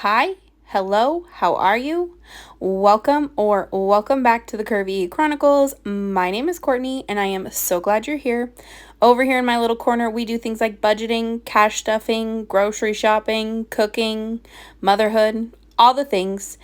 Hi, hello, how are you? Welcome back to the Curvy E Chronicles. My name is Courtney and I am so glad you're here. Over here in my little corner, we do things like budgeting, cash stuffing, grocery shopping, cooking, motherhood, all the things.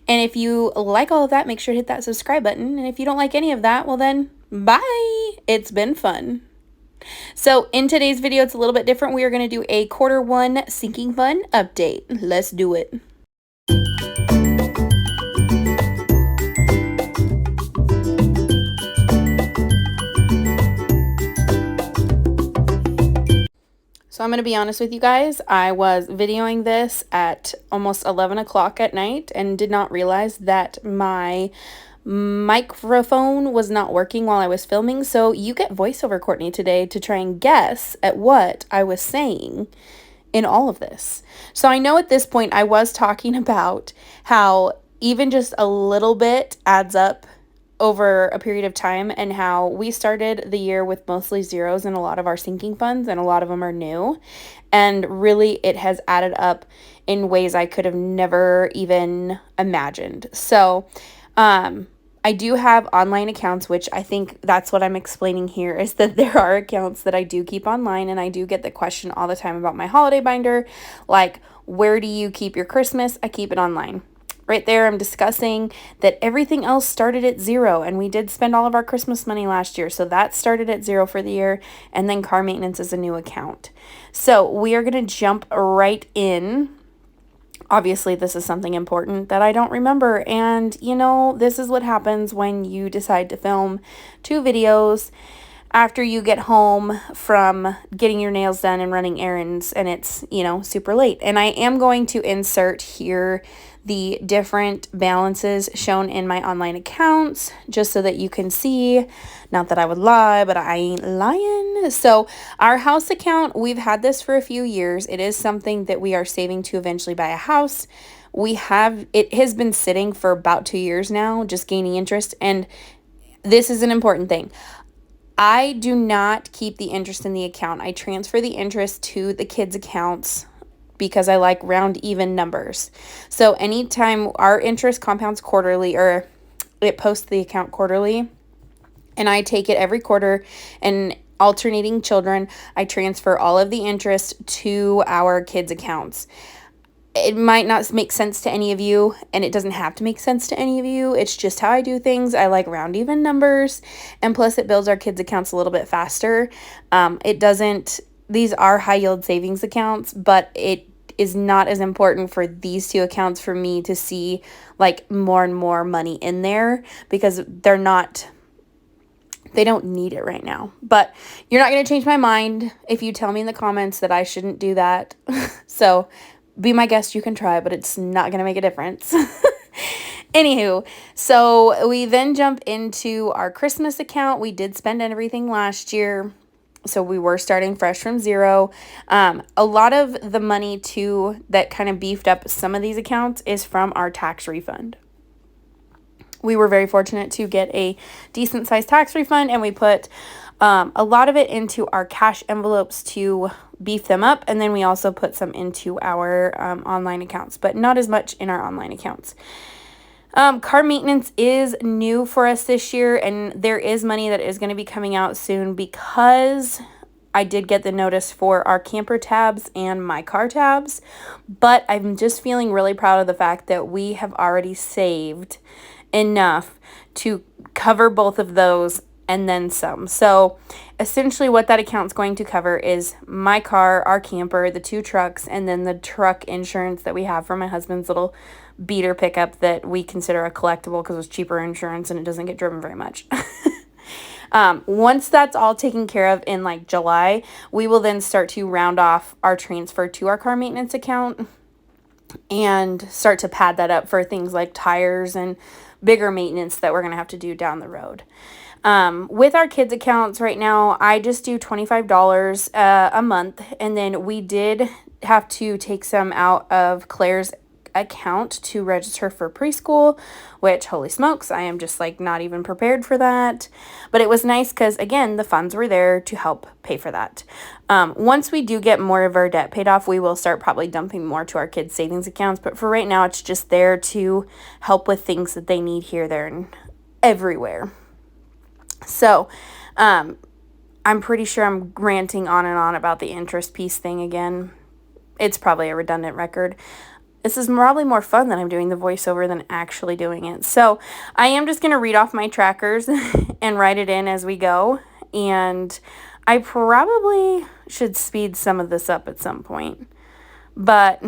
And if you like all of that, make sure to hit that subscribe button. And if you don't like any of that, well then, bye. It's been fun. So in today's video, it's a little bit different. We are going to do a Q1 sinking fund update. Let's do it. So I'm going to be honest with you guys. I was videoing this at almost 11 o'clock at night and did not realize that my microphone was not working while I was filming. So you get voiceover Courtney today to try and guess at what I was saying in all of this. So I know at this point I was talking about how even just a little bit adds up over a period of time, and how we started the year with mostly zeros in a lot of our sinking funds, and a lot of them are new, and really it has added up in ways I could have never even imagined. So I do have online accounts, which I think that's what I'm explaining here, is that there are accounts that I do keep online, and I do get the question all the time about my holiday binder, like, where do you keep your Christmas? I keep it online. Right there, I'm discussing that everything else started at zero, and we did spend all of our Christmas money last year, so that started at zero for the year, and then car maintenance is a new account. So we are going to jump right in. Obviously, this is something important that I don't remember, and you know, this is what happens when you decide to film 2 videos after you get home from getting your nails done and running errands, and it's, you know, super late. And I am going to insert here the different balances shown in my online accounts, just so that you can see. Not that I would lie, but I ain't lying. So our house account, we've had this for a few years. It is something that we are saving to eventually buy a house. It has been sitting for about 2 years now, just gaining interest. And this is an important thing. I do not keep the interest in the account. I transfer the interest to the kids' accounts because I like round even numbers. So anytime our interest compounds quarterly, or it posts the account quarterly, and I take it every quarter, and alternating children, I transfer all of the interest to our kids' accounts. It might not make sense to any of you, and it doesn't have to make sense to any of you. It's just how I do things. I like round even numbers, and plus it builds our kids' accounts a little bit faster. These are high yield savings accounts, but it is not as important for these 2 accounts for me to see like more and more money in there, because they don't need it right now. But you're not going to change my mind if you tell me in the comments that I shouldn't do that. So be my guest, you can try, but it's not going to make a difference. Anywho, so we then jump into our Christmas account. We did spend everything last year, so we were starting fresh from zero. A lot of the money too that kind of beefed up some of these accounts is from our tax refund. We were very fortunate to get a decent sized tax refund, and we put a lot of it into our cash envelopes to beef them up, and then we also put some into our online accounts, but not as much in our online accounts. Car maintenance is new for us this year, and there is money that is going to be coming out soon, because I did get the notice for our camper tabs and my car tabs, but I'm just feeling really proud of the fact that we have already saved enough to cover both of those and then some. So essentially what that account's going to cover is my car, our camper, the 2 trucks, and then the truck insurance that we have for my husband's little beater pickup that we consider a collectible because it's cheaper insurance and it doesn't get driven very much. Once that's all taken care of in like July, we will then start to round off our transfer to our car maintenance account and start to pad that up for things like tires and bigger maintenance that we're going to have to do down the road. With our kids accounts right now, I just do $25 a month, and then we did have to take some out of Claire's account to register for preschool, which, holy smokes, I am just like not even prepared for that. But it was nice because, again, the funds were there to help pay for that. Once we do get more of our debt paid off, we will start probably dumping more to our kids' savings accounts. But for right now, it's just there to help with things that they need here, there, and everywhere. So, I'm pretty sure I'm ranting on and on about the interest piece thing again. It's probably a redundant record. This is probably more fun that I'm doing the voiceover than actually doing it. So I am just going to read off my trackers and write it in as we go. And I probably should speed some of this up at some point. But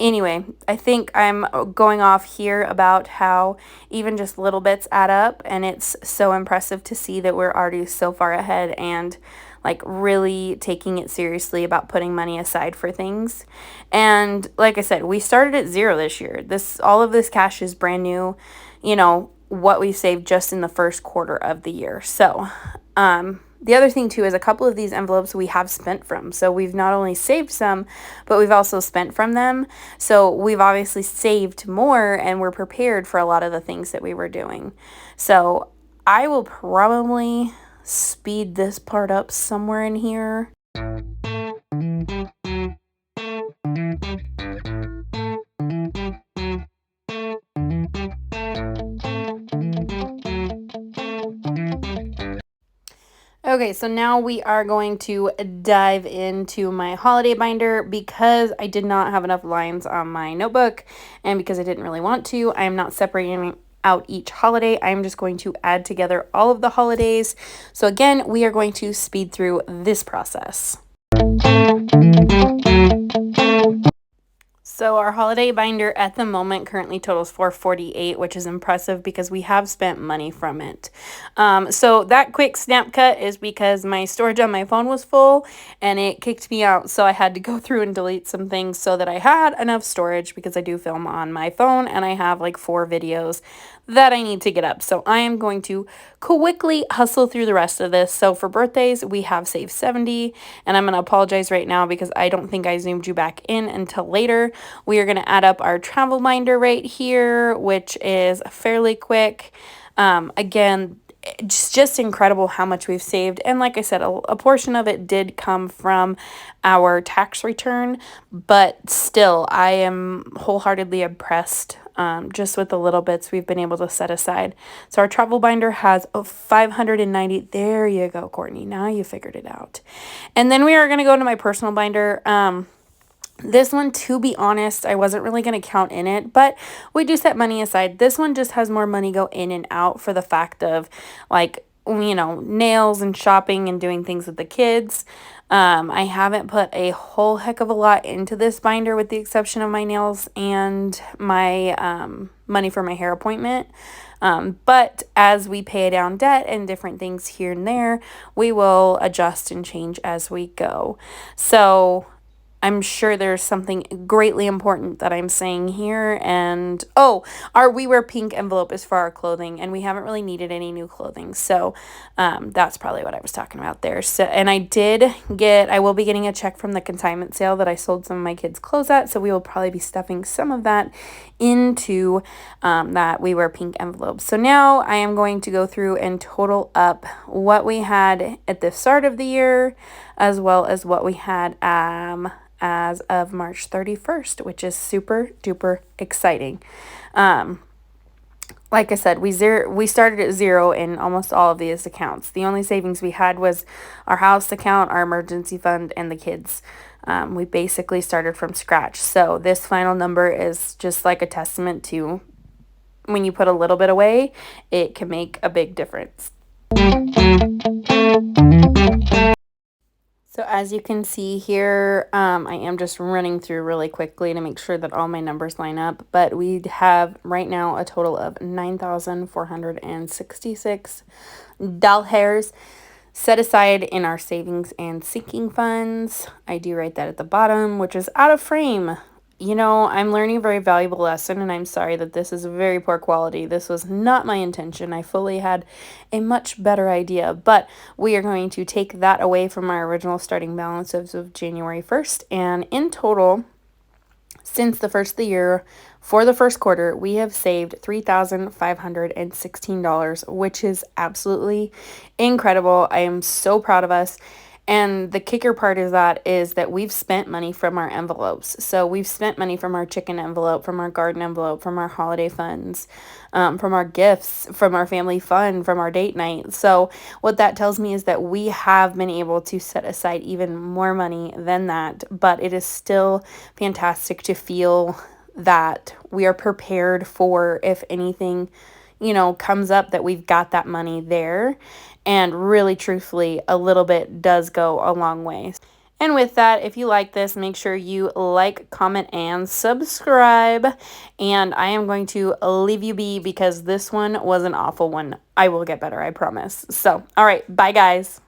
anyway, I think I'm going off here about how even just little bits add up, and it's so impressive to see that we're already so far ahead and like really taking it seriously about putting money aside for things. And like I said, we started at zero this year. All of this cash is brand new, what we saved just in the first quarter of the year. So, the other thing, too, is a couple of these envelopes we have spent from. So we've not only saved some, but we've also spent from them. So we've obviously saved more, and we're prepared for a lot of the things that we were doing. So I will probably speed this part up somewhere in here. Okay, so now we are going to dive into my holiday binder. Because I did not have enough lines on my notebook and because I didn't really want to, I am not separating out each holiday. I'm just going to add together all of the holidays. So again, we are going to speed through this process. So our holiday binder at the moment currently totals $448, which is impressive because we have spent money from it. So that quick snap cut is because my storage on my phone was full and it kicked me out. So I had to go through and delete some things so that I had enough storage, because I do film on my phone and I have like 4 videos that I need to get up. So I am going to quickly hustle through the rest of this. So for birthdays, we have saved 70, and I'm going to apologize right now because I don't think I zoomed you back in until later. We are going to add up our travel binder right here, which is fairly quick. Again, it's just incredible how much we've saved. And like I said, a portion of it did come from our tax return, but still, I am wholeheartedly impressed just with the little bits we've been able to set aside. So our travel binder has 590. There you go, Courtney. Now you figured it out. And then we are going to go to my personal binder. This one, to be honest, I wasn't really going to count in it, but we do set money aside. This one just has more money go in and out for the fact of, like, nails and shopping and doing things with the kids. I haven't put a whole heck of a lot into this binder with the exception of my nails and my money for my hair appointment. But as we pay down debt and different things here and there, we will adjust and change as we go. So I'm sure there's something greatly important that I'm saying here. And our We Wear Pink envelope is for our clothing, and we haven't really needed any new clothing. So that's probably what I was talking about there. So, and I will be getting a check from the consignment sale that I sold some of my kids' clothes at. So we will probably be stuffing some of that into that We Wear Pink envelope. So now I am going to go through and total up what we had at the start of the year, as well as what we had as of March 31st, which is super duper exciting. Like I said, we started at zero in almost all of these accounts. The only savings we had was our house account, our emergency fund, and the kids. We basically started from scratch. So this final number is just like a testament to when you put a little bit away, it can make a big difference. So as you can see here, I am just running through really quickly to make sure that all my numbers line up. But we have right now a total of $9,466 set aside in our savings and sinking funds. I do write that at the bottom, which is out of frame. I'm learning a very valuable lesson, and I'm sorry that this is very poor quality. This was not my intention. I fully had a much better idea, but we are going to take that away from our original starting balance of January 1st, and in total, since the first of the year, for the first quarter, we have saved $3,516, which is absolutely incredible. I am so proud of us. And the kicker part is that we've spent money from our envelopes. So we've spent money from our chicken envelope, from our garden envelope, from our holiday funds, from our gifts, from our family fund, from our date night. So what that tells me is that we have been able to set aside even more money than that, but it is still fantastic to feel that we are prepared for if anything, comes up, that we've got that money there. And really, truthfully, a little bit does go a long way. And with that, if you like this, make sure you like, comment, and subscribe. And I am going to leave you be because this one was an awful one. I will get better, I promise. So, all right, bye, guys.